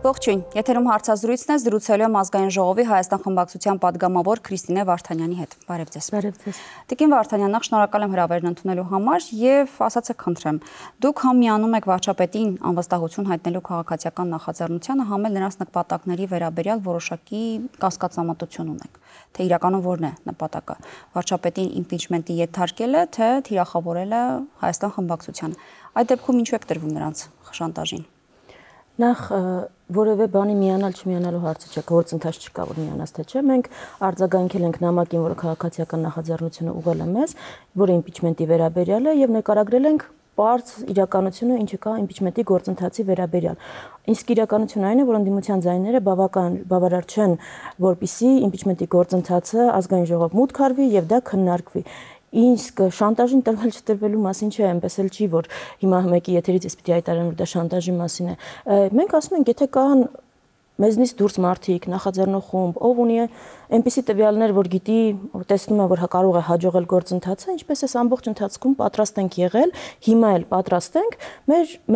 Ողջույն, եթերում հարցազրույցն է, զրուցելու եմ ազգային ժողովի Հայաստան խմբակցության падգամավոր Քրիստինե Վարդանյանի հետ։ Բարև ձեզ։ Բարև ձեզ։ Տիկին Վարդանյան, նախ շնորհակալ եմ հրավերն ընդունելու համար եւ ասացեք խնդրեմ, դուք համ միանում եք վարչապետին անվստահություն հայտնելու քաղաքացիական նախաձեռնությանը, համ էլ նրանց նպատակների վերաբերյալ որոշակի կասկածամտություն ունեք։ Թե իրականում որն է նպատակը։ Վարչապետին իմպիչմենտի ենթարկելը, թե թիրախավորելը Հայաստան խմբակցությանը։ Այդ դեպքում ինչու եք տրվում նրանց շանտաժին։ Նախ որևէ բանի միանալ չմիանալու հարցը չէ, գործընթաց չկա, որ միանաս թե չէ։ Մենք արձագանքել ենք նամակին, որը քաղաքացիական նախաձեռնությունը ուղղել է մեզ, որը իմպիչմենտի վերաբերյալ է եւ նկարագրել ենք պարզ իրականությունը, ինչը կա իմպիչմենտի գործընթացի վերաբերյալ։ Իսկ իրականությունը այն է, որ ընդդիմության ձայները բավարար չեն, որպիսի իմպիչմենտի գործընթացը ազգային ժողով մուտք արվի եւ դա քննարկվի։ Իսկ շանտաժին տրվել չտրվելու մասին չէ, այնպես էլ չի, որ հիմա մեկի եթերից ես պիտի հայտարարեմ, որ դա շանտաժի մասին է։ Մենք ասում ենք, եթե կան մեզնից դուրս մարդիկ, նախաձեռնող խումբ, ով ունի այնպիսի տվյալներ, որ գիտի, տեսնում է, որ կարող է հաջողել գործընթացը, ինչպես էս ամբողջ ընթացքում պատրաստ ենք եղել, հիմա էլ պատրաստ ենք,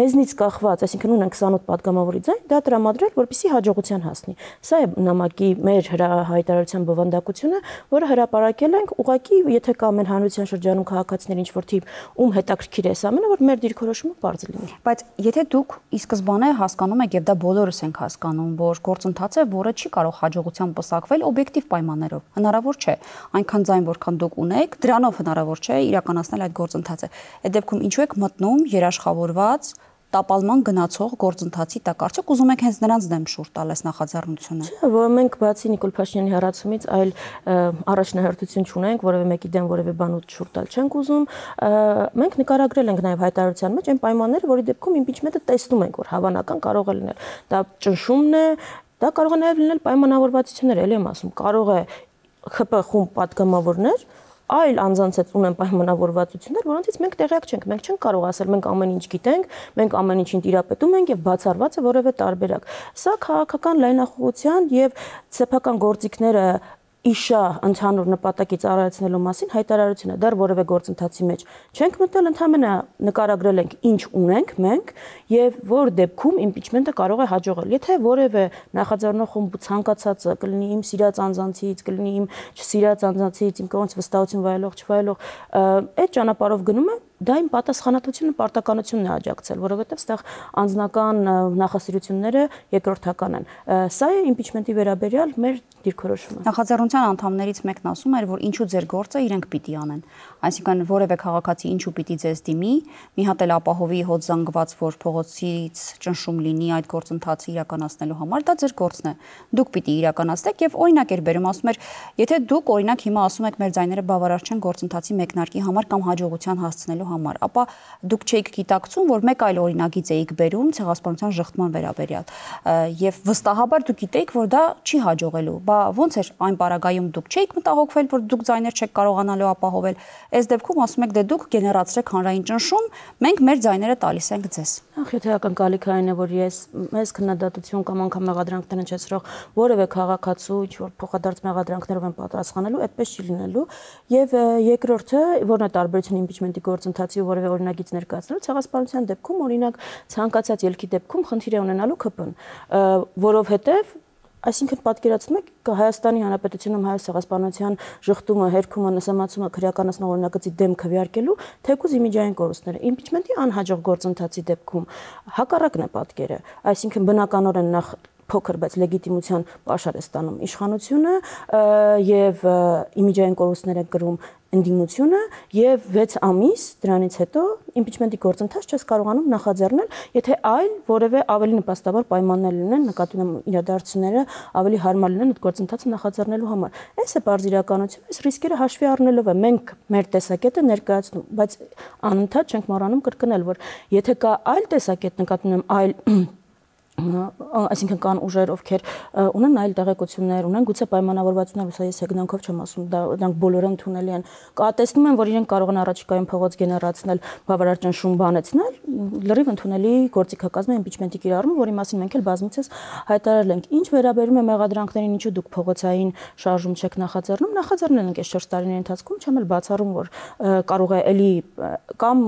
մեզնից կախված, այսինքն ունենք 28 падգամավորի ձայն, դա տրամադրել, որպեսզի հաջողության հասնի։ Սա է նամակի մեր հայտարարության բովանդակությունը, որը հրապարակել ենք, ուղղակի, եթե կա մեր հանրության շրջանում քաղաքացիներ ինչ-որ թիվ, ում հետաքրքիր է այս ամենը, որ մեր դիրքորոշումը բարձ լինի։ Բայց եթե դուք ի սկզբանե հասկանում եք, եւ դա բոլորս ենք հասկանում, որ գործընթաց է, որը չի կարող հաջողությամբ պսակվել օբյեկտիվ պայմաններով։ Հնարավոր չէ, այնքան ձայն, որքան դուք ունեք, դրանով հնարավոր չէ իրականացնել այդ գործընթացը։ Այդ դեպքում ինչու եք մտնում երաշխավորված տապալման գնացող գործընթացի տակ, արդյոք ուզում եք հենց նրանց դեմ շուռ տալ այս նախաձեռնությունը։ Չէ, որ մենք բացի Նիկոլ Փաշինյանի հեռացումից այլ առաջնահերթություն չունենք, որևէ մեկի դեմ որևէ բան շուռ տալ չենք ուզում։ Մենք նկարագրել ենք նաև հայտարարության մեջ այն պայմանները, որի դեպքում իմպիչմենտը տեսնում ենք, որ հավանական կարող է լինել։ Դա ճնշումն է, դա կարող է նաև լինել պայմանավորվածություններ, ելի եմ ասում, կարող է ԽՊ խումբ падգամավորներ այլ անձանց հետ ունեն պայմանավորվածություններ, որոնցից մենք տեղյակ չենք, մենք չենք կարող ասել, մենք ամեն ինչ գիտենք, մենք ամեն ինչին տիրապետում ենք եւ բացառված է որևէ տարբերակ։ Սա քաղաքական լայնախոհության եւ սեփական գործիքները իշա ընդհանուր նպատակի ծառայեցնելու մասին հայտարարություն է, դեռ որևէ գործընթացի մեջ չենք մտել, ընդհանրապես նկարագրել ենք ինչ ունենք մենք եւ որ դեպքում իմպիչմենտը կարող է հաջողել։ Եթե որևէ նախաձեռնող խումբ ցանկացածը կլինի իմ սիրած անձանցից, կլինի իմ չսիրած անձանցից, իմ կողմից վստահություն վայելող, չվայելող, այդ ճանապարհով գնում է, դա իմ պատասխանատվությունը, պարտականությունն է աջակցել, որովհետև այստեղ անձնական նախասիրությունները երկրորդական են։ Սա է իմպիչմենտի վերաբերյալ մեր դիրքորոշումը։ Նախաձեռնության անդամներից մեկն ասում էր, որ ինչու ձեր գործը իրենք պիտի անեն։ Այսինքն որևէ քաղաքացի ինչու պիտի ձեզ դիմի, մի հատ էլ ապահովի հոտ զանգված, որ փողոցից ճնշում լինի այդ գործընթացը իրականացնելու համար, դա ձեր գործն է։ Դուք պիտի իրականացնեք եւ օրինակ էր բերում, ասում էր, եթե դուք օրինակ հիմա ասում եք մեր ձայները բավարար չեն գործընթացի մեկնարկի համար կամ հաջողության հասցնելու համար, ապա դուք չեք գիտակցում, որ մեկ այլ օրինագիծ էիք բերում ցեղասպանության ժխտման վերաբերյալ եւ վստահաբար դուք գիտեիք, որ դա չի հաջողելու։ Բա ոնց էր այն պարագայում դուք չէիք մտահոգվել, որ դուք ձայներ չեք կարողանալու ապահովել։ Այս դեպքում ասում եք, դե դուք գեներացրեք հանրային ճնշում, մենք մեր ձայները տալիս ենք ձեզ։ Ախ, եթե ակնկալիքը այն է, որ մեզ քննադատություն կամ անգամ մեղադրանքներ հնչեցրող որևէ քաղաքացու ինչ-որ փոխադարձ մեղադրանքներով են պատասխանելու, այդպես չի լինելու։ Եվ երկրորդը, որն է տարբերությունը իմպիչմենտի գործընթացի ու որևէ օրինագիծ ներկայացնելու, ցեղասպանության դեպքում օրինակ ցանկացած ելքի դեպքում խնդիր է ունենալու ԿՊ-ն, որովհետև այսինքն պատկերացնում եք Հայաստանի Հանրապետությունում հայոց ցեղասպանության ժխտումը, հերքումը, նսեմացումը քրեականացնող օրինագծի դեմ քվեարկելու թեկուզ իմիջային կորուստները։ Իմպիչմենտի անհաջող գործընթացի դեպքում հակառակն է պատկերը, այսինքն բնականորեն նախ փոքր, բայց լեգիտիմության պաշար է ստանում իշխանությունը եւ իմիջային կորուստներ է կրում ընդդիմությունը եւ 6 ամիս դրանից հետո իմպիչմենտի գործընթաց չես կարողանում նախաձեռնել, եթե այլ որևէ ավելի նպաստավոր պայմաններ լինեն, նկատի ունեմ իրադարձությունները ավելի հարմար լինեն այդ գործընթացը նախաձեռնելու համար։ Այս է բարձ իրականությունը, այս ռիսկերը հաշվի առնելով է մենք մեր տեսակետը ներկայացնում, բայց անընդհատ չենք մոռանում կրկնել, որ եթե կա այլ տեսակետ, նկատի ունեմ այլ այսինքն կան ուժեր, ովքեր ունեն այլ տեղեկություններ, ունեն գուցե պայմանավորվածություններ, ուսա ես հեգնանքով չեմ ասում, դրանք բոլորը ընդունելի են։ Տեսնում են, որ իրենք կարող են առաջիկայում փողոց գեներացնել, բավարար ճնշում բանեցնել, լրիվ ընդունելի գործիքակազմ է իմպիչմենտի կիրառումը, որի մասին մենք էլ բազմիցս հայտարարել ենք։ Ինչ վերաբերում է մեղադրանքներին, ինչու դուք փողոցային շարժում չեք նախաձեռնում, նախաձեռնել ենք այս 4 տարիների ընթացքում, չեմ էլ բացառում, որ կարող է էլի կամ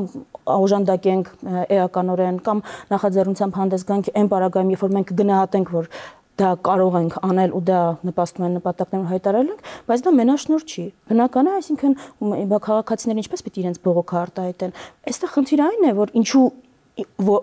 օժանդակենք էականորեն կամ նախաձեռնությամբ հանդես գանք այն պարագայում, հետագայում երբ որ մենք կգնահատենք, որ դա կարող ենք անել ու դա նպաստում են նպատակներուն հայտարարել ենք, բայց դա մենաշնորհ չի։ Բնական է, այսինքն քաղաքացիները ինչպես պիտի իրենց բողոքը արտահայտեն։ Այստեղ խնդիրը այն է, որ ինչու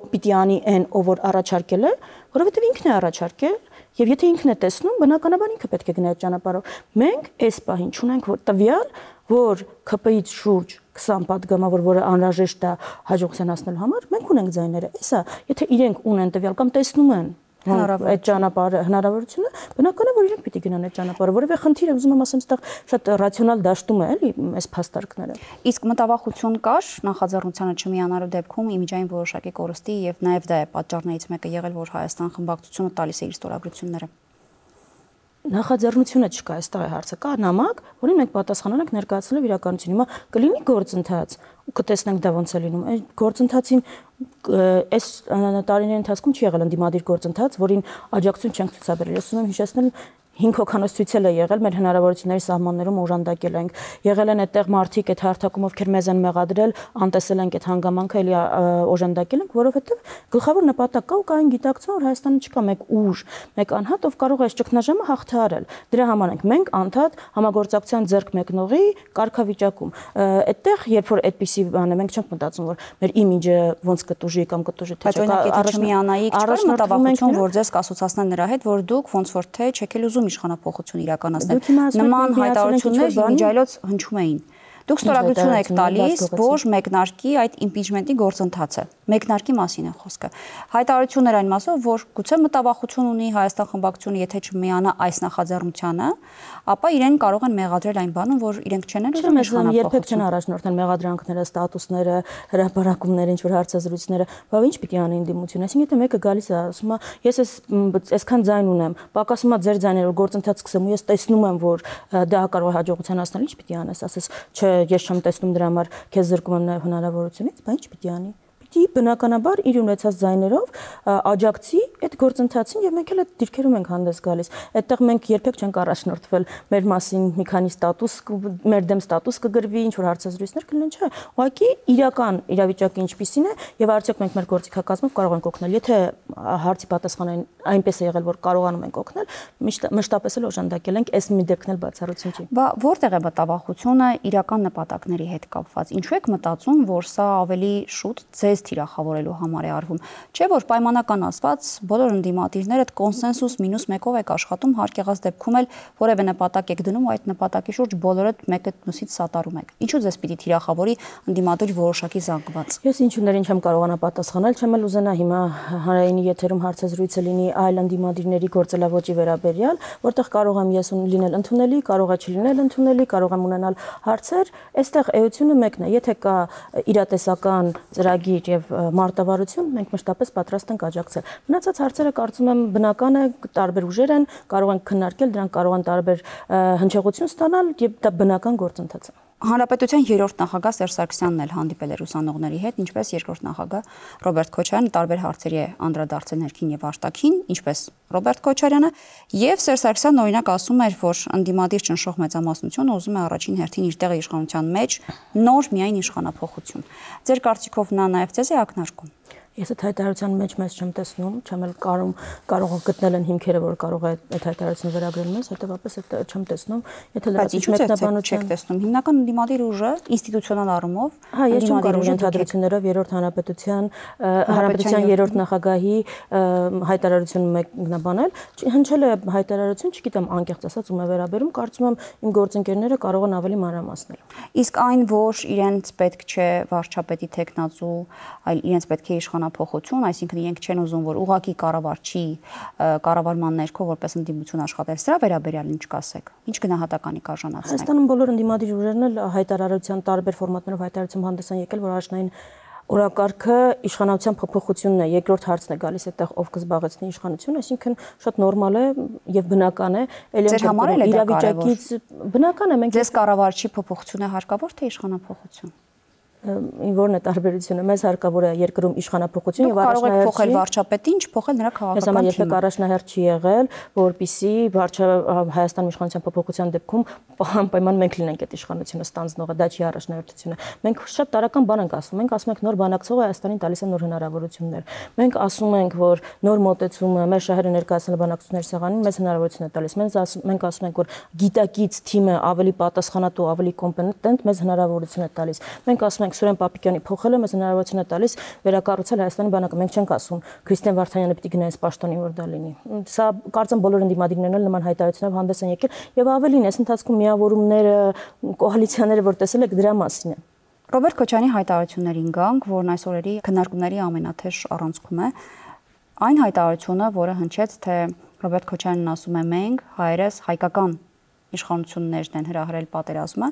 պիտի անի այն, ով որ առաջարկել է, որովհետև ինքն է առաջարկել, եւ եթե ինքն է տեսնում, բնականաբար ինքը պետք է գնա այդ ճանապարհով։ Մենք այս պահին չունենք որ տվյալ, որ ԿՊ-ից շուրջ 20 պատգամավոր, որը անհրաժեշտ է հաջողության հասնելու համար, մենք ունենք ձայները։ Էսա, եթե իրենք ունեն տվյալ կամ տեսնում են այդ ճանապարհը հնարավորությունը, բնական է, որ իրենք պիտի գնան այդ ճանապարհը, որովհետև խնդիրը ուզում եմ ասեմ, այստեղ շատ ռացիոնալ դաշտում է, էլի, այս փաստարկները։ Իսկ մտավախություն կար նախաձեռնությանը չմիանալու դեպքում իմիջային որոշակի կորստի եւ նաեւ դա է պատճառներից մեկը եղել, որ Հայաստան խմբակցությունը տալիս է իր ստորագրությունները։ Նախաձեռնությունը չկա, այստեղ է հարցը, կա նամակ, որին մենք պատասխանել ենք ներկայացնելով իրականություն։ Հիմա կլինի գործընթաց ու կտեսնենք դա ոնց է լինում։ Այդ գործընթացին այս տարիների ընթացքում չի եղել ընդդիմադիր գործընթաց, որին աջակցություն չենք ցուցաբերել։ Ես ուզում եմ հիշեցնել 5 հոգանոց ցույցել է եղել մեր հնարավորությունների սահմաններում օժանդակել ենք։ Եղել են այդտեղ մարդիկ այդ հարթակում, ովքեր մեզ են մեղադրել, անտեսել ենք այդ հանգամանքը, էլի օժանդակել ենք, որովհետև գլխավոր նպատակ կա ու կա այն գիտակցում, որ Հայաստանում չկա մեկ ուժ, մեկ անհատ, ով կարող է այս ճգնաժամը հաղթահարել։ Դրա համար ենք մենք անդադ համագործակցության ձեռք մեկնողի կարգավիճակում։ Այդտեղ, երբ որ այդպիսի բան է, մենք չենք մտածում, որ մեր իմիջը ոնց կտուժի կամ կտուժի թե չէ։ Բայց միանայիք չկար մտավախություն, որ ձեզ կասոցացնեն նրա հետ, որ դուք ոնց որ թե չեք էլ ուզում իշխանափոխություն իրականացնել։ Նման հայտարարություններ իմիջիայլոց հնչում էին։ Դուք ստորագրություն եք տալիս, որ մեկնարկի այդ իմպիչմենտի գործընթացը։ Մեկնարկի մասին է խոսքը։ Հայտարարություններ այն մասով, որ գուցե մտավախություն ունի Հայաստան խմբակցությունը, եթե չմիանա այս նախաձեռնությանը, ապա իրեն կարող են մեղադրել այն բանում, որ իրենք չեն ուզում իշխանափոխություն։ Երբեք չեն առաջնորդել մեղադրանքները, ստատուսները, հրապարակումները, ինչ որ հարցազրույցները, բա ինչ պիտի անի ընդդիմությունը։ Այսինքն եթե մեկը գալիս է, ասում է, ես այսքան ձայն ունեմ, պակասում է ձեր ձայները, որ գործընթաց սկսեմ ու ես տեսնում եմ, որ դա կարող է հաջողության հասնել, ինչ պիտի անես, ասես, չէ, ես չեմ տեսնում դրա համար, քեզ զրկում եմ նաև հնարավորությունից, բա ինչ պիտի անի։ Պիտի բնականաբար իր ունեցած ձայներով աջակցի այդ գործընթացին եւ մենք էլ այդ դիրքերում ենք հանդես գալիս։ Այդտեղ մենք երբեք չենք առաջնորդվել մեր մասին մի քանի ստատուս, մեր դեմ ստատուս կգրվի, ինչ որ հարցազրույցներ կլինեն, չէ։ Ուղղակի իրական իրավիճակը ինչպիսին է եւ արդյոք մենք մեր գործիքակազմով կարող ենք օգնել։ Եթե հարցի պատասխանը այնպես է եղել, որ կարողանում ենք օգնել, մշտապես էլ օժանդակել ենք, այս մի դեպքն էլ բացառություն չի։ Բա որտեղ է մտավախությունը իրական նպատակների հետ կապված։ Ինչու եք մտածում, որ սա ավելի շուտ ձեզ թիրախավորելու համար է արվում։ Չէ՞ որ պայմանական ասված բոլոր ընդդիմադիրները կոնսենսուս մինուս մեկով եք աշխատում, հարկ եղած դեպքում էլ որևէ նպատակ եք դնում ու այդ նպատակի շուրջ բոլորը մեկը մյուսից սատարում եք։ Ինչու ձեզ պիտի թիրախավորի ընդդիմադիր որոշակի զանգված։ Ես ինչուներին չեմ կարողանա պատասխանել, չեմ էլ ուզենա հիմա հանրայինի եթերում հարցազրույցը լինի այլ ընդդիմադիրների գործելավոճի վերաբերյալ, որտեղ կարող եմ ես լինել ընդունելի, կարող է չլինել ընդունելի, կարող եմ ունենալ հարցեր, այստեղ էությունը մեկն է, եթե կա իրատեսական ծրագիր եւ մարտավարություն, մենք մշտապես պատրաստ ենք աջակցել։ Մնացած հարցերը կարծում եմ բնական է, տարբեր ուժեր են, կարող են քննարկել, դրանք կարող են տարբեր հնչեղություն ստանալ եւ դա բնական գործընթաց է։ Հանրապետության երրորդ նախագահ Սերժ Սարգսյանն էլ հանդիպել էր ուսանողների հետ, ինչպես երկրորդ նախագահ Ռոբերտ Քոչարյանը տարբեր հարցերի է անդրադարձել ներքին եւ արտաքին, ինչպես Ռոբերտ Քոչարյանը, եւ Սերժ Սարգսյանն օրինակ ասում էր, որ ընդդիմադիր ճնշող մեծամասնությունը ուզում է առաջին հերթին իր տեղը իշխանության մեջ նոր միայն իշխանափոխություն։ Ձեր կարծիքով նա նաեւ ձեզ է ակնարկում։ Ես այդ հայտարարության մեջ մեզ չեմ տեսնում, չեմ էլ կարող գտնել են հիմքերը, որ կարող է այդ հայտարարությունը վերագրել մեզ, հետեւաբար այդ չեմ տեսնում։ Եթե լրացիչ մեկնաբանություն չեք տեսնում, հիմնական ընդդիմադիր ուժը ինստիտուցիոնալ առումով, հա, ես չեմ կարող ընդհանրություններով երրորդ հանրապետության երրորդ նախագահի հայտարարությունը մեկնաբանել, հնչել է հայտարարություն, չգիտեմ անկեղծ ասած ում է վերաբերում, կարծում եմ իմ գործընկերները կարող են ավելի մանրամասնել։ Իսկ այն, որ իրենց պետք չէ վարչապետի տեխնացու, այլ իրենց պետք է իշխանափոխություն, այսինքն իրենք չեն ուզում, որ ուղղակի կառավարչի կառավարման ներքո որպես ընդդիմություն աշխատել, սրա վերաբերյալ ինչ կասեք։ Ինչ գնահատականի կարժանացնեք։ Հայաստանում բոլոր ընդդիմադիր ուժերն էլ հայտարարության տարբեր ֆորմատներով հայտարարություն հանդես են եկել, որ առաջնային օրակարգը իշխանության փոփոխությունն է, երկրորդ հարցն է գալիս այդտեղ ով կզբաղեցնի իշխանություն, այսինքն շատ նորմալ է եւ բնական է, Ձեր համար էլ է դա կարևոր։ բնական է, մենք ձեզ կառավարչի փոփոխություն է հարկավոր թե իշխանափոխություն։ Որն է տարբերությունը մեզ հարկավոր է երկրում իշխանափոխություն եւ կարող եք փոխել վարչապետին, չփոխել նրա քաղաքական թիմը։ Ես երբեք առաջնահերթ չի եղել, որպիսի Հայաստանի իշխանության փոփոխության դեպքում անպայման մենք լինենք այդ իշխանությունը ստանձնողը, դա չի առաջնահերթությունը։ Մենք շատ տարական բան ենք ասում, մենք ասում ենք նոր բանակցողը Հայաստանին տալիս է նոր հնարավորություններ։ Մենք ասում ենք, որ նոր մոտեցումը մեր շահերը ներկայացնելու բանակցությունների սեղանին մեզ հնարավորություն է տալիս։ Մենք ասում ենք, որ գիտակից թիմը ավելի պատասխանատու, ավելի կոմպետենտ մեզ հնարավորություն է տալիս։ Մենք ասում ենք Սուրեն Պապիկյանի փոխելը մեզ հնարավորություն է տալիս վերակառուցել Հայաստանի բանակը։ Մենք չենք ասում Քրիստիան Վարդանյանը պիտի գնա այս պաշտոնին, որ դա լինի։ Սա կարծեմ բոլոր ընդդիմադիրներն էլ նման հայտարարությունով հանդես են եկել եւ ավելին այս ընթացքում միավորումները, կոալիցիաները, որ տեսել եք, դրա մասին է։ Ռոբերտ Քոչարյանի հայտարարություններին գանք, որն այս օրերի քննարկումների ամենաթեժ առանցքում է, այն հայտարարությունը, որը հնչեց, թե Ռոբերտ Քոչարյանն ասում է մենք հայերս հայկական իշխանություններն են հրահրել պատերազմը,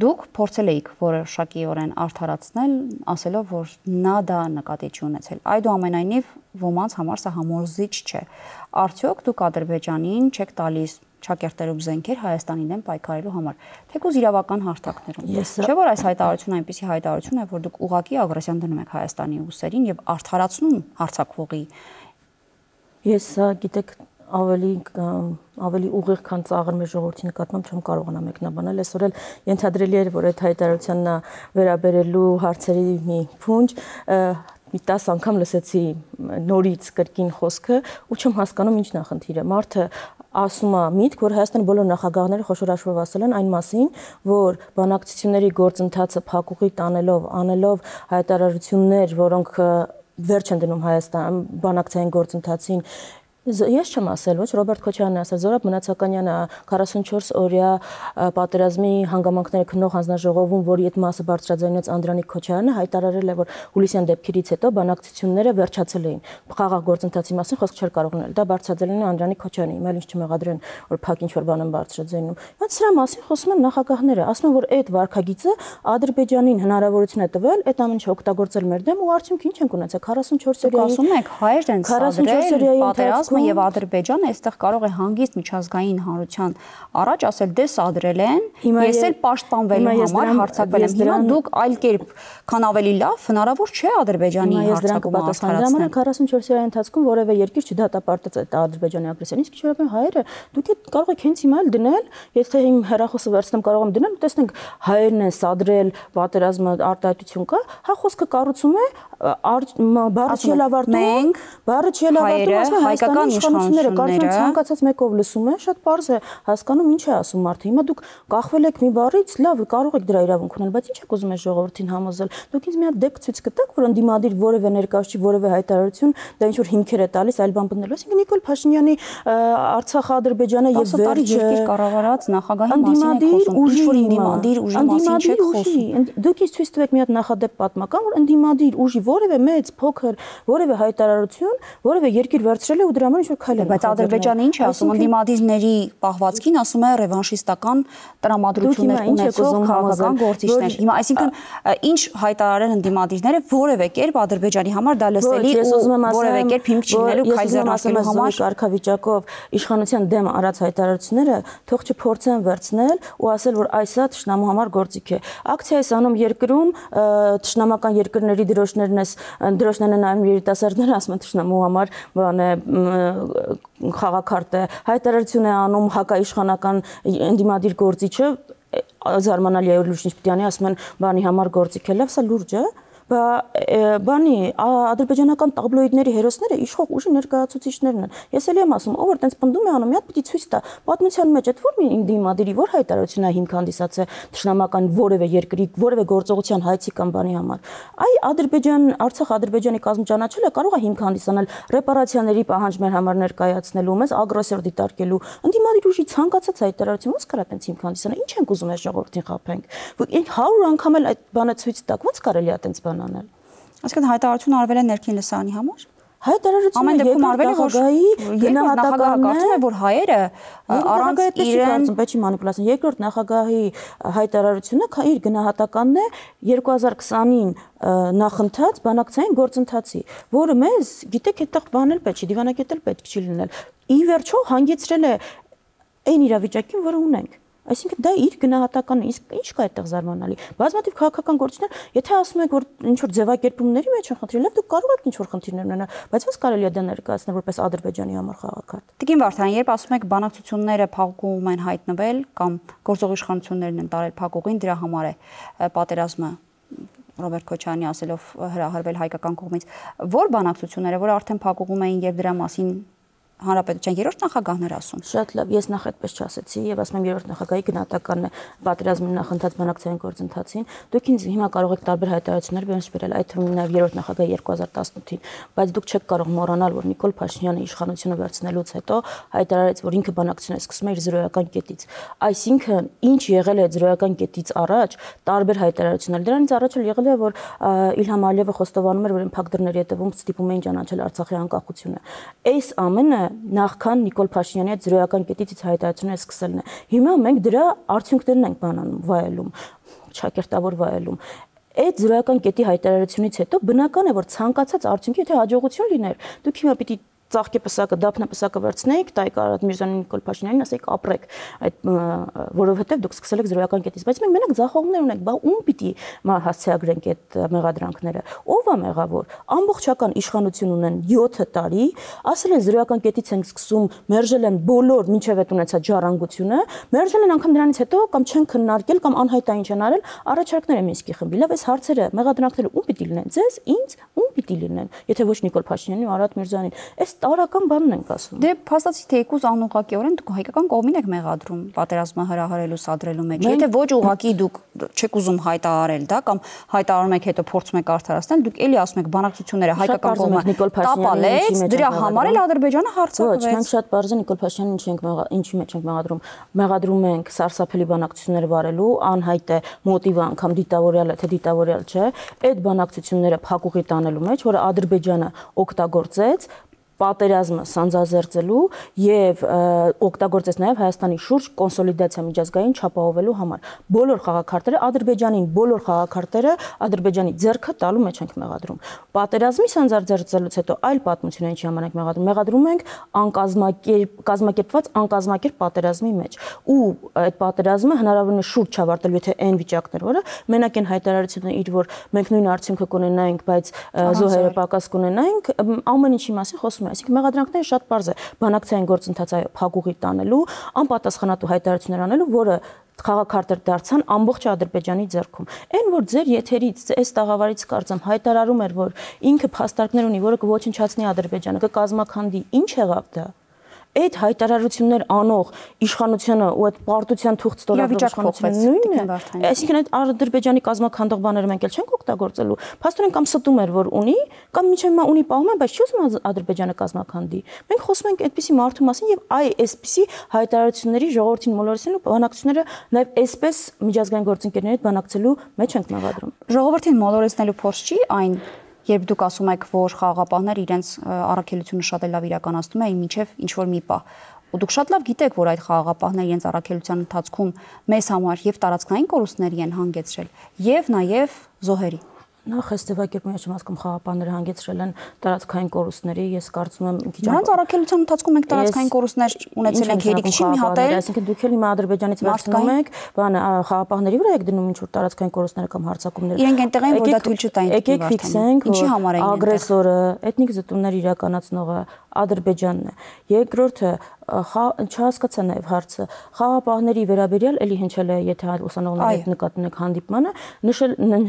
դուք փորձել եք որոշակիորեն արդարացնել, ասելով, որ նա դա նկատի չի ունեցել։ Այդուամենայնիվ ոմանց համար սա համոզիչ չէ։ Արդյոք դուք Ադրբեջանին չեք տալիս ճակերտերով զենքեր Հայաստանի դեմ պայքարելու համար, թեկուզ իրավական հարթակներում։ Չէ՞ որ այս հայտարարությունը այնպիսի հայտարարություն է, որ դուք ուղղակի ագրեսիան դնում եք Հայաստանի ուսերին եւ արդարացնում հարձակվողի։ Ես գիտեք ավելի ուղիղ քան ծաղր մեր ժողովրդի նկատմամբ չեմ կարողանա մեկնաբանել։ Այսօր էլ ենթադրելի էր, որ այդ հայտարարությանն վերաբերելու հարցերի մի փունջ մի 10 անգամ լսեցի նորից կրկին խոսքը ու չեմ հասկանում ինչ նախնդիր է։ Մարդը ասում է միտք, որ Հայաստանի բոլոր նախագահները խոշոր հաշվով ասել են այն մասին, որ բանակցությունների գործընթացը փակուղի տանելով, անելով հայտարարություններ, որոնք վերջ են դնում Հայաստան բանակցային գործընթացին, ես չեմ ասել, ոչ Ռոբերտ Քոչարյանն ասել, Զորաբ Մնացականյանը 44 օրյա պատերազմի հանգամանքները քննող հանձնաժողովում, որի այդ մասը բարձրաձայնեց Անդրանիկ Քոչարյանը, հայտարարել է, որ հուլիսյան դեպքերից հետո բանակցությունները վերջացել էին։ Խաղաղ գործընթացի մասին խոսք չէր կարող լինել։ Դա բարձրաձայնել են Անդրանիկ Քոչարյանը, իմել ինչ չմեղադրեն, որ փակ ինչ-որ բան են բարձրաձայնում։ Բայց սրա մասին խոսում են նախագահները, ասում են, որ այդ վարքագիծը Ադրբեջանին հնարավորություն է տվել այդ ամեն ինչ օգտագործել մեր դեմ ու արդյունք ինչ են ունեցել 44 օրյայի։ Ասում եք հայերն են սադրել պատերազմը եւ Ադրբեջանը այստեղ կարող է հանգիստ միջազգային հանրության առաջ ասել դե սադրել են, ես էլ պաշտպանվելու համար հարձակվել եմ։ Հիմա դուք այլ կերպ, քան ավելի լավ, հնարավոր չէ Ադրբեջանի հարձակումը արդարացնել։ 44 օրյա ընթացքում որևէ երկիր չդատապարտեց այդ Ադրբեջանի ագրեսիան։ Իսկ ինչ որևէ հայերը, դուք կարող եք հենց հիմա էլ դնել, եթե իմ հեռախոսը վերցնեմ կարող եմ դնել, տեսնենք հայերն են սադրել պատերազմը արտահայտություն կա, հա խոսքը կառուցում է բառը չի ավարտում, բառը չի ավարտում, հայկական իշխանությունները կարծում եմ ցանկացած մեկով լսում են, շատ པարզ է հասկանում ինչ է ասում մարդը։ Հիմա դուք կախվել եք մի բառից, լավ, կարող եք դրա իրավունք ունենալ, բայց ինչ եք ուզում այս ժողովրդին համոզել։ Դուք ինձ մի հատ դեպք ցույց կտաք, որ ընդդիմադիր որևէ ներկայացուցիչ, որևէ հայտարարություն դա ինչ որ հիմքեր է տալիս այլ բան բնելու։ Այսինքն Նիկոլ Փաշինյանի Արցախը, Ադրբեջանը եւ վերջը երկիր կառավարած նախագահի մասին եք խոսում, ինչ որ ընդդիմադիր ուժի մասին չեք խոսում։ Դուք ինձ ցույց տվեք մի հատ նախադեպ պատմական, որ ընդդիմադիր ուժի որևէ մեծ, փոքր, որևէ հայտարարություն, որևէ երկիր վերցրել է ու դրա համար ինչ որ քայլ է։ Բայց Ադրբեջանը ինչ է ասում, ընդդիմադիրների պահվածքին ասում է ռևանշիստական տրամադրություններ ունեցող քաղաքական գործիչներ։ Հիմա այսինքն ինչ հայտարարել ընդդիմադիրները որևէ կերպ Ադրբեջանի համար դա լսելի ու որևէ կերպ հիմք չլինելու քայլ ձեռնարկելու համար կարգավիճակով իշխանության դեմ արած հայտարարությունները թող չփորձեն վերցնել ու ասել, որ այսա թշնամու համար գործիք է։ Ակցիա է անում երկրում, թշնամական երկրների դրոշներն են նայում երիտասարդները, ասում են թշնամու համար բան է խաղակարտ է, հայտարարություն է անում հակաիշխանական ընդդիմադիր գործիչը, զարմանալի է որ լուրջ ինչ պիտի անի, ասում են բանի համար գործիք է, լավ, սա լուրջ է։ Բանի ադրբեջանական տաբլոիդների հերոսները իշխող ուժի ներկայացուցիչներն են։ Ես էլի եմ ասում, ով որ տենց պնդում է անում, մի հատ պիտի ցույց տա պատմության մեջ այդ որ մի ընդդիմադիրի որ հայտարարությունն է հիմք հանդիսացել թշնամական որևէ երկրի, որևէ գործողության հայցի կամ բանի համար։ Այ Արցախ Ադրբեջանի կազմ ճանաչելը կարող է հիմք հանդիսանալ ռեպարացիաների պահանջ մեր համար ներկայացնելու, մեզ ագրեսոր դիտարկելու, ընդդիմադիր ուժի ցանկացած հայտարարություն ոնց կարա տենց հիմք հանդիսանալ, ինչ ենք ուզում այս ժողովրդին խաբենք։ 100 անգամ էլ այդ բանը ցույց տակ, ոնց կարելի է տենց անել։ Այսինքն հայտարարություն արվել է ներքին լսարանի համար։ Հայտարարությունը դեպքում արվել է նախագահի կարծում է որ հայերը առանց իրեն բեչի մանիպուլյացիան երկրորդ նախագահի հայտարարությունը իր գնահատականն է 2020-ին նախընթաց բանակցային գործընթացի, որը մեզ գիտեք այդտեղ բանել պետք չի, դիվանագետել պետք չի լինել։ Ի վերջո հանգեցրել է այն իրավիճակին, որը ունենք։ Այսինքն դա իր գնահատականն է, իսկ ինչ կա այդտեղ զարմանալի։ Բազմաթիվ քաղաքական գործիչներ, եթե ասում եք, որ ինչ որ ձևակերպումների մեջ են խնդիրներ, դուք կարող եք ինչ որ խնդիրներ ունենալ, բայց ո՞նց կարելի է դա ներկայացնել որպես Ադրբեջանի համար խաղակարգ։ Տիկին Վարդան, երբ ասում եք բանակցությունները փակուղում են հայտնվել կամ գործող իշխանություններն են տարել փակուղին, դրա համար է պատերազմը Ռոբերտ Քոչարյանի ասելով հրահրվել հայկական կողմից, որ բանակցությունները, որ արդեն փակուղում էին եւ դրա մասին Հանրապետության երրորդ նախագահն էր ասում։ Շատ լավ, ես նախ այդպես չասեցի եւ ասում եմ երրորդ նախագահի գնահատականն է պատերազմի նախընթաց բանակցային գործընթացին։ Դուք ինձ հիմա կարող եք տարբեր հայտարարություններ բերել, այդ թվում նաեւ երրորդ նախագահի 2018-ին, բայց դուք չեք կարող մոռանալ, որ Նիկոլ Փաշինյանը իշխանությունը վերցնելուց հետո հայտարարեց, որ ինքը բանակցությունը սկսում է իր զրոյական կետից։ Այսինքն, ինչ եղել է զրոյական կետից առաջ, տարբեր հայտարարություններ։ Դրանից առաջ էլ եղել է, որ Իլհամ Ալիևը խոստովանում էր, որ փակ դռների հետևում ստիպում էին ճանաչել Արցախի անկախությունը։ Այս ամենը նախքան Նիկոլ Փաշինյանի այդ զրոյական կետից հայտարարությունները սկսելն է։ Հիմա մենք դրա արդյունքներն ենք բանանում, վայելում, ճակերտավոր վայելում։ Այդ զրոյական կետի հայտարարությունից հետո բնական է, որ ցանկացած արդյունքի, եթե հաջողություն լիներ, դուք հիմա պիտի ծաղկի պսակը, դափնապսակը վերցնեիք, Տայկ Արարատ Միրզյանին, Նիկոլ Փաշինյանին ասեիք ապրեք, այդ որովհետև դուք սկսել եք զրոյական կետից, բայց մենք մենակ ձախողումներ ունենք, բա ում պիտի հասցեագրենք այդ մեղադրանքները։ Ո՞վ է մեղավոր։ Ամբողջական իշխանություն ունեն 7 տարի, ասել են զրոյական կետից ենք սկսում, մերժել են բոլոր մինչև այդ ունեցած ժառանգությունը, մերժել են անգամ դրանից հետո կամ չեն քննարկել կամ անհայտ ինչ են արել, առաջարկներ են Մինսկի խմբի։ Լավ, այս հարցերը, մեղադրանքները ում պիտի լինեն։ Ձեզ, ինձ, ում պիտի լինեն, եթե ոչ Նիկոլ Փաշինյանին ու Արարատ Միրզյանին։ Տարական բանն ենք ասում։ Դե փաստացի թե եկուզ անուղղակիորեն դուք հայկական կողմին եք մեղադրում պատերազմը հրահրելու սադրելու մեջ։ Եթե ոչ ուղղակի դուք չեք ուզում հայտարարել դա կամ հայտարարում եք հետո փորձում եք արդարացնել, դուք էլի ասում եք բանակցությունները հայկական կողմը տապալեց, դրա համար էլ Ադրբեջանը հարձակվեց։ Ոչ, մենք շատ բարձր Նիկոլ Փաշինյանին ինչի մեջ ենք մեղադրում։ Մեղադրում ենք սարսափելի բանակցություններ վարելու, անհայտ է մոտիվը անգամ դիտավորյալ է, թե դիտավորյալ չէ, այդ բանակցությունները փակուղի տանելու մեջ, որը Ադրբեջանը օգտագործեց պատերազմը սանձազերծելու եւ օգտագործեց նաեւ Հայաստանի շուրջ կոնսոլիդացիա միջազգային չապահովելու համար։ Բոլոր խաղաքարտերը Ադրբեջանին, բոլոր խաղաքարտերը Ադրբեջանի ձեռքը տալու մեջ ենք մեղադրում։ Պատերազմի սանձազերծելուց հետո այլ պատմություն ինչի համար ենք մեղադրում։ Մեղադրում ենք կազմակերպված անկազմակերպ պատերազմի մեջ։ Ու այդ պատերազմը հնարավորինս շուրջ չավարտելու, եթե այն վիճակներ, որը մենակ այն հայտարարությունը իր որ մենք նույն արդյունքը կունենայինք, բայց զոհերը պակաս կունենայինք, ամեն ինչի մասին խոսում Այսինքն մեղադրանքները շատ པարզ է բանակցային գործընթացը փակուղի տանելու, անպատասխանատու հայտարարություններ անելու, որը խաղաքարտեր դարձան ամբողջ Ադրբեջանի ձեռքում։ Այն որ ձեր եթերից այս տաղավարից կարծեմ հայտարարում էր, որ ինքը փաստարկներ ունի, որը կոչնչացնի Ադրբեջանը, կկազմաքանդի, ինչ եղավ դա։ Այդ հայտարարություններ անող իշխանությունը ու այդ պարտության թուղթ ստորագրող իշխանությունը նույնն է։ Այսինքն այդ Ադրբեջանի կազմաքանդող բաները մենք էլ չենք օգտագործելու։ Փաստորեն կամ ստում էր, որ ունի, կամ միջև հիմա ունի պահում է, բայց չի ուզում Ադրբեջանը կազմաքանդի։ Մենք խոսում ենք այդպիսի մարդու մասին եւ այսպիսի հայտարարությունների ժողովրդին մոլորեցնելու բանակցությունները նաեւ այսպես միջազգային գործընկերների հետ բանակցելու մեջ ենք մեղադրում։ Ժողովրդին մոլորեցնելու փորձ չի այն Երբ դուք ասում եք, որ խաղաղապահները իրենց առաքելությունը շատ լավ իրականացնում էին մինչև ինչ-որ մի պահ, ու դուք շատ լավ գիտեք, որ այդ խաղաղապահները իրենց առաքելության ընթացքում մեզ համար եւ տարածքային կորուստների են հանգեցրել, եւ նաեւ զոհերի։ Նախ այս ձևակերպումը չեմ հասկանում խաղապանները հանգեցրել են տարածքային կորուստների, ես կարծում եմ քիչ Նրանց առաքելության ընթացքում եք տարածքային կորուստներ ունեցել եք երիկչի մի հատ էլ, այսինքն դուք էլ հիմա Ադրբեջանից վերցնում եք, բանը խաղապահների վրա եք դնում ինչ-որ տարածքային կորուստներ կամ հարձակումներ։ Իրենք այնտեղ են, որ դա թույլ չտային։ Եկեք ֆիքսենք, ինչի համար են ագրեսորը, էթնիկ զտումներ իրականացնողը Ադրբեջանն է։ Երկրորդը չհասկացա նաև հարցը խաղապահների վերաբերյալ էլի հնչել է եթե ուսանողների հետ նկատում եք հանդիպմանը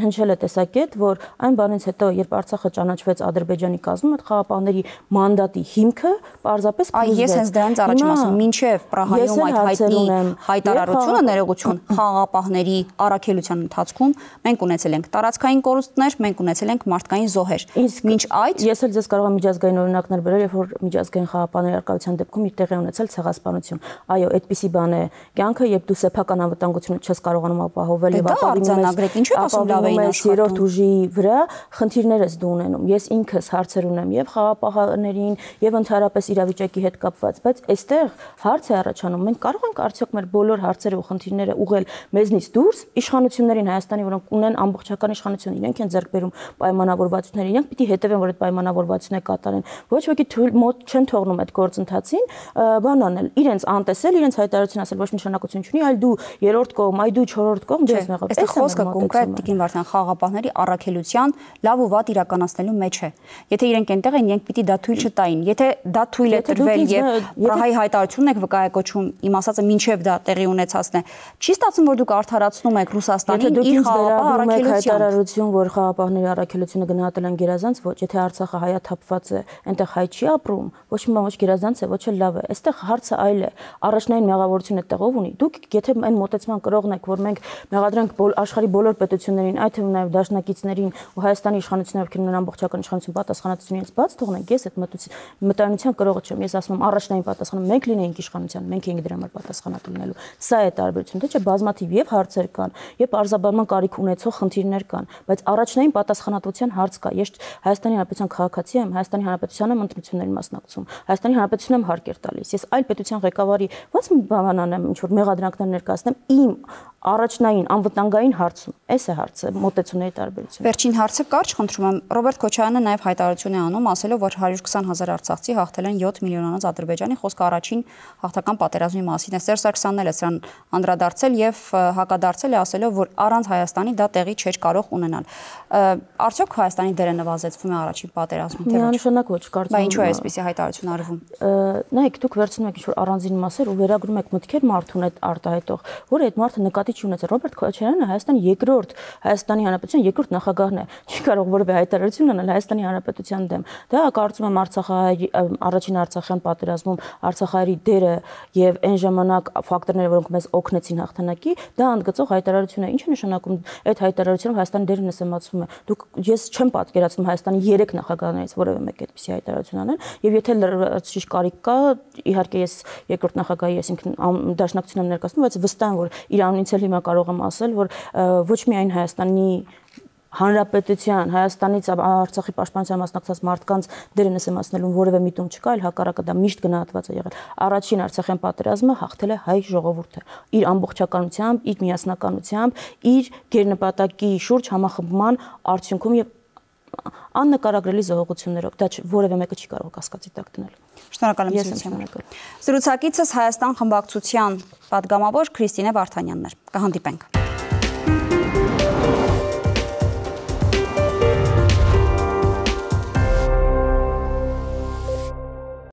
հնչել է տեսակետ որ այն բանից հետո երբ Արցախը ճանաչվեց Ադրբեջանի կազմում այդ խաղապահների մանդատի հիմքը պարզապես փլուզվեց։ Ես հենց դրանից առաջին ասում մինչև Պրահայում այդ հայտնի հայտարարությունը ներողություն խաղապահների առաքելության ընթացքում մենք ունեցել ենք տարածքային կորուստներ, մենք ունեցել ենք մարդկային զոհեր։ Իսկ մինչ այդ ես էլ ձեզ կարող եմ միջազգային օրինակներ բերել, երբ որ միջազգային խաղապահների արկայության դեպքում իր տեղի ունեցել ցեղասպանություն։ Այո, այդպիսի բան է կյանքը, երբ դու սեփական անվտանգությունը չես կարողանում ապահովել եւ ապահովում ես երրորդ ուժի վրա, խնդիրներ ես դու ունենում։ Ես ինքս հարցեր ունեմ եւ խաղապահներին եւ ընդհանրապես իրավիճակի հետ կապված, բայց այստեղ հարց է առաջանում, մենք կարող ենք արդյոք մեր բոլոր հարցերը ու խնդիրները ուղղել մեզնից դուրս իշխանություններին Հայաստանի, որոնք ունեն ամբողջական իշխանություն, իրենք են ձեռք բերում պայմանավորվածությունները, իրենք պիտի հետևեն, որ այդ պայմանավորվածությունները կատարեն։ Ոչ ոքի թույլ մոտ չեն թողնում այդ գործընթացին բան անել, իրենց անտեսել, իրենց հայտարարություն ասել ոչ մի նշանակություն չունի, այլ դու երրորդ կողմ, այ դու չորրորդ կողմ դες մեղավ։ Այստեղ խոսքը կոնկրետ Տիկին Վարդան խաղաղապահների առաքելության լավ ու վատ իրականացնելու մեջ է։ Եթե իրենք այնտեղ են, իրենք պիտի դա թույլ չտային։ Եթե դա թույլ է տրվել եւ Պրահայի հայտարարությունն եք վկայակոչում, իմ ասածը մինչեւ դա տեղի ունեցածն է, չի ստացվում որ դուք արդարացնում եք Ռուսաստանին իր խաղաղապահ հայտարարություն, որ խաղաղապահների առաքելությունը գնահատել են գերազանց, ոչ, եթե Արցախը հայաթափված է, այնտեղ հայ չի ապրում, ոչ մի բան ոչ գերազանց է, ոչ էլ լավ է։ Այստեղ հարցը այլ է։ Առաջնային մեղավորությունը այդտեղով ունի։ Դուք եթե այն մոտեցման կրողն եք, որ մենք մեղադրանք աշխարհի բոլոր պետություններին, այդ թվում նաև դաշնակիցներին ու Հայաստանի իշխանություններին, ովքեր ունեն ամբողջական իշխանություն պատասխանատվություն իրենց բաց թողնենք, ես այդ մտայնության կրողը չեմ։ Ես ասում եմ առաջնային պատասխանը մենք լինեինք իշխանության, մենք ենք դրա համար պատասխանատու լինելու։ Սա է տարբերությունը, թե չէ բազմաթիվ եւ հարցեր կան, եւ արձաբանման կարիք ունեցող խնդիրներ կան, բայց առաջնային պատասխանատվության հարց կա։ Ես Հայաստանի Հանրապետության քաղաքացի եմ, Հայաստանի Հանրապետության եմ ընտրություններին մասնակցում, Հայաստանի Հանրապետությունն եմ հարկ տալիս։ Ես այլ պետության ղեկավարի ո՞նց բան անեմ, ինչ որ մեղադրանքներ ներկայացնեմ իմ առաջնային անվտանգային հարցում։ Այս է հարցը, մոտեցումների տարբերությունը։ Վերջին հարցը կարճ խնդրում եմ, Ռոբերտ Քոչարյանը նաև հայտարարություն է անում, ասելով, որ 120,000 արցախցի հաղթել են 7 միլիոնանոց Ադրբեջանի, խոսքը առաջին հաղթական պատերազմի մասին է։ Սերժ Սարգսյանն էլ է սրան անդրադարձել եւ հակադարձել է, ասելով, որ առանց Հայաստանի դա տեղի չէր կարող ունենալ։ Արդյոք Հայաստանի դերը նվազեցվում է առաջին պատերազմում, թե ոչ։ Միանշանակ ոչ, կարծում եմ։ Բայց ինչու է այսպեսի հայտարարություն արվում։ Նայեք, դուք վերցնում եք ինչ-որ առանձին մասեր ու վերագրում եք մտքեր մարդուն այդ արտահայտող, որը այդ մարդը նկատի չի ունեցել։ Ռոբերտ Քոչարյանը Հայաստանի Հանրապետության երկրորդ նախագահն է, չի կարող որևէ հայտարարություն անել Հայաստանի Հանրապետության դեմ։ Դա կարծում եմ առաջին Արցախյան պատերազմում Արցախահայերի դերը եւ այն ժամանակ ֆակտորները, որոնք մեզ օգնեցին հաղթանակի, դա ընդգծող հայտարարություն է։ Ինչ է նշանակում այդ հայտարարությունով Հայաստանի դերը նսեմացվում է։ Ես չեմ պատկերացնում Հայաստանի 3 նախագահներից որևէ մեկը այդպիսի հայտարարություն անեն, եւ եթե լրացուցիչ կարիք կա, իհարկե ես երկրորդ նախագահի, այսինքն դաշնակցություն եմ ներկայացնում, բայց վստահ եմ, որ իր անունից էլ հիմա կարող եմ ասել, որ ոչ միայն Հայաստանի Հանրապետության, Հայաստանից Արցախի պաշտպանության մասնակցած մարդկանց դերը նսեմացնելու որևէ միտում չկա, այլ հակառակը դա միշտ գնահատված է եղել։ Առաջին Արցախյան պատերազմը հաղթել է հայ ժողովուրդը իր ամբողջականությամբ, իր միասնականությամբ, իր գերնպատակի շուրջ համախմբման արդյունքում եւ աննկարագրելի զոհողություններով։ Դա որևէ մեկը չի կարող կասկածի տակ դնել։ Շնորհակալ եմ։ Զրուցակիցս Հայաստան խմբակցության պատգամավոր Քրիստինե Վարդանյանն էր։ Կհանդիպենք։